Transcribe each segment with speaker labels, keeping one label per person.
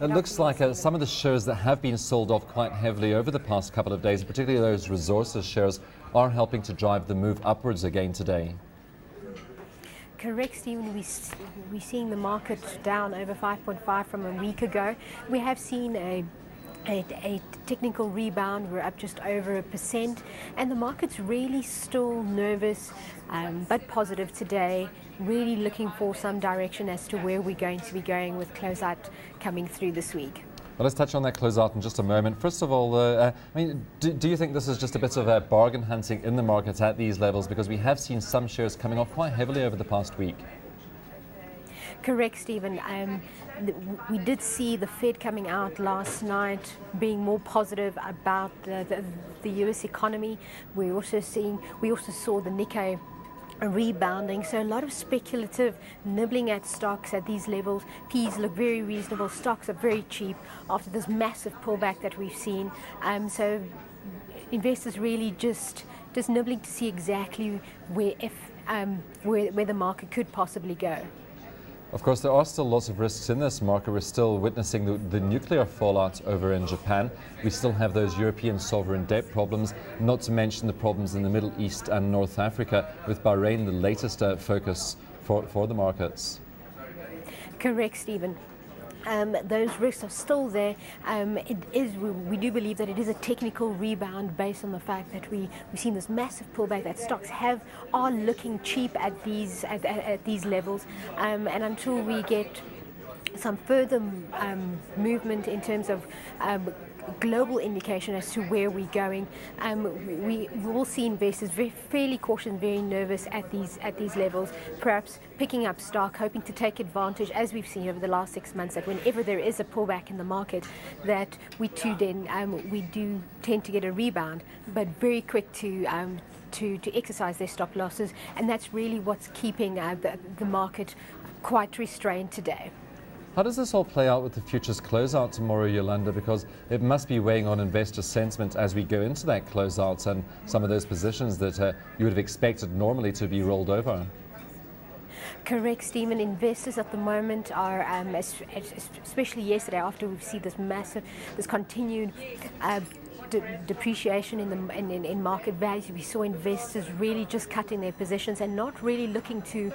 Speaker 1: It looks like some of the shares that have been sold off quite heavily over the past couple of days, particularly those resources shares, are helping to drive the move upwards again today.
Speaker 2: Correct, Stephen. We're seeing the market down over 5.5 from a week ago. We have seen a technical rebound. We're up just over 1%, and the market's really still nervous but positive today, really looking for some direction as to where we're going to be going with closeout coming through this week.
Speaker 1: Well, let's touch on that closeout in just a moment. First of all, do you think this is just a bit of bargain hunting in the markets at these levels, because we have seen some shares coming off quite heavily over the past week?
Speaker 2: Correct, Stephen. We did see the Fed coming out last night being more positive about the US economy. We also saw the Nikkei rebounding, so a lot of speculative nibbling at stocks at these levels. P's look very reasonable, stocks are very cheap after this massive pullback that we've seen. So investors really just nibbling to see exactly where the market could possibly go.
Speaker 1: Of course, there are still lots of risks in this market. We're still witnessing the nuclear fallout over in Japan. We still have those European sovereign debt problems, not to mention the problems in the Middle East and North Africa, with Bahrain the latest focus for the markets.
Speaker 2: Correct, Stephen. Those risks are still there. We do believe that it is a technical rebound based on the fact that we've seen this massive pullback that stocks are looking cheap at these levels, and until we get some further movement in terms of global indication as to where we're going, we will see investors fairly cautious and very nervous at these levels, perhaps picking up stock, hoping to take advantage, as we've seen over the last 6 months, that whenever there is a pullback in the market, that we do tend to get a rebound, but very quick to exercise their stop losses, and that's really what's keeping the market quite restrained today.
Speaker 1: How does this all play out with the futures closeout tomorrow, Yolanda? Because it must be weighing on investor sentiment as we go into that closeout, and some of those positions that you would have expected normally to be rolled over.
Speaker 2: Correct, Stephen. Investors at the moment are, especially yesterday, after we've seen this continued depreciation in market values, we saw investors really just cutting their positions and not really looking to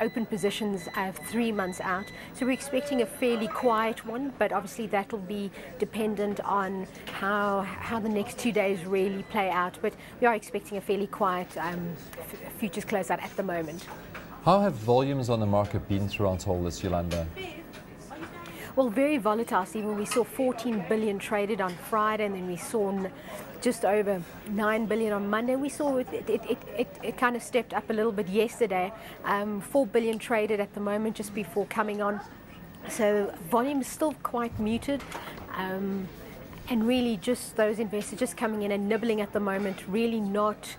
Speaker 2: open positions 3 months out. So we're expecting a fairly quiet one, but obviously that will be dependent on how the next 2 days really play out. But we are expecting a fairly quiet futures closeout at the moment.
Speaker 1: How have volumes on the market been throughout all this, Yolanda?
Speaker 2: Well, very volatile, Stephen. We saw 14 billion traded on Friday, and then we saw just over 9 billion on Monday. We saw it kind of stepped up a little bit yesterday. 4 billion traded at the moment just before coming on. So volume is still quite muted. And really just those investors just coming in and nibbling at the moment, really not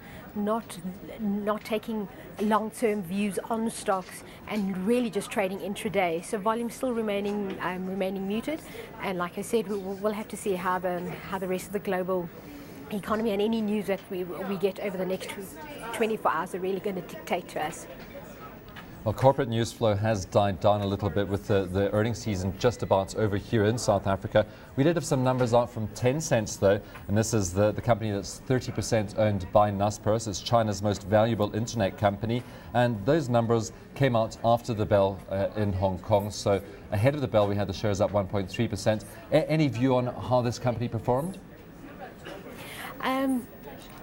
Speaker 2: taking long-term views on stocks and really just trading intraday. So volume still remaining muted, and like I said, we'll have to see how the rest of the global economy and any news that we get over the next 24 hours are really going to dictate to us.
Speaker 1: Well, corporate news flow has died down a little bit with the earnings season just about over here in South Africa. We did have some numbers out from Tencent though, and this is the company that's 30% owned by Naspers. It's China's most valuable internet company, and those numbers came out after the bell in Hong Kong. So ahead of the bell we had the shares up 1.3%. Any view on how this company performed?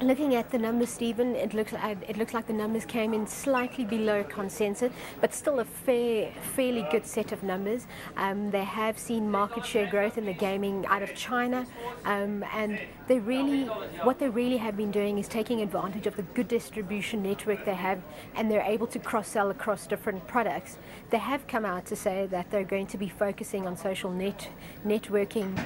Speaker 2: Looking at the numbers, Stephen, it looks like the numbers came in slightly below consensus, but still a fairly good set of numbers. They have seen market share growth in the gaming out of China, and what they really have been doing is taking advantage of the good distribution network they have, and they're able to cross-sell across different products. They have come out to say that they're going to be focusing on social networking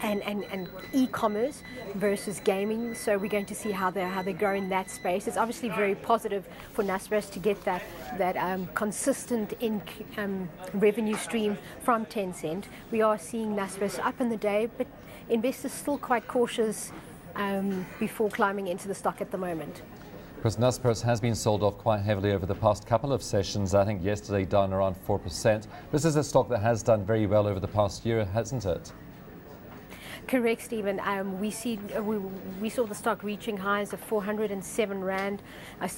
Speaker 2: and e-commerce versus gaming, so we're going to see how they grow in that space. It's obviously very positive for Naspers to get that consistent revenue stream from Tencent. We are seeing Naspers up in the day, but investors still quite cautious before climbing into the stock at the moment.
Speaker 1: Of course, Naspers has been sold off quite heavily over the past couple of sessions. I think yesterday down around 4%. This is a stock that has done very well over the past year, hasn't it?
Speaker 2: Correct, Stephen. We saw the stock reaching highs of 407 Rand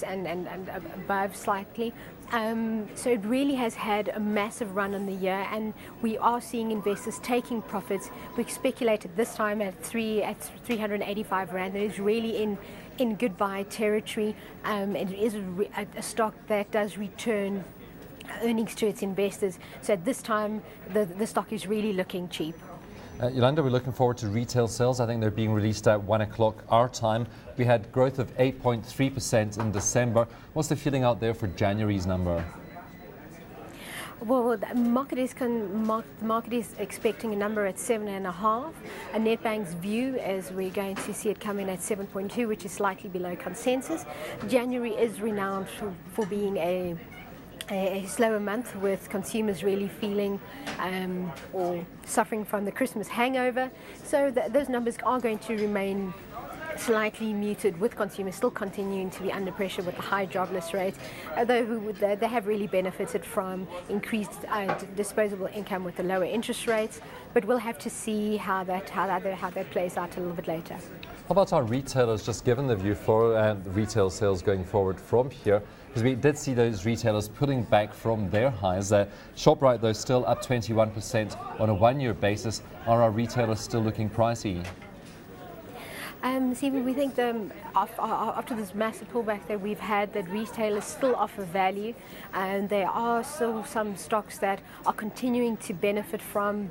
Speaker 2: and above slightly. So it really has had a massive run in the year, and we are seeing investors taking profits. We speculated this time at 385 Rand. It is really in good buy territory. It is a stock that does return earnings to its investors. So at this time, the stock is really looking cheap.
Speaker 1: Yolanda, we're looking forward to retail sales. I think they're being released at 1 o'clock our time. We had growth of 8.3% in December. What's the feeling out there for January's number?
Speaker 2: Well, the market is expecting a number at 7.5. Nedbank's view is we're going to see it come in at 7.2, which is slightly below consensus. January is renowned for being a slower month, with consumers really feeling or suffering from the Christmas hangover. So those numbers are going to remain slightly muted, with consumers still continuing to be under pressure with the high jobless rate, although they have really benefited from increased disposable income with the lower interest rates. But we'll have to see how that plays out a little bit later.
Speaker 1: How about our retailers, just given the view for the retail sales going forward from here? Because we did see those retailers pulling back from their highs. ShopRite, though, still up 21% on a one-year basis. Are our retailers still looking pricey?
Speaker 2: Stephen, we think after this massive pullback that we've had, that retailers still offer value, and there are still some stocks that are continuing to benefit from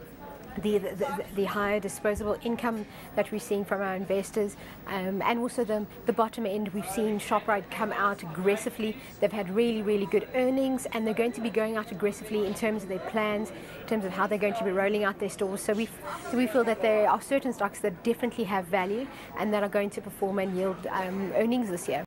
Speaker 2: the higher disposable income that we're seeing from our investors, and also the bottom end. We've seen ShopRite come out aggressively. They've had really good earnings, and they're going to be going out aggressively in terms of their plans, in terms of how they're going to be rolling out their stores. So we feel that there are certain stocks that definitely have value and that are going to perform and yield earnings this year.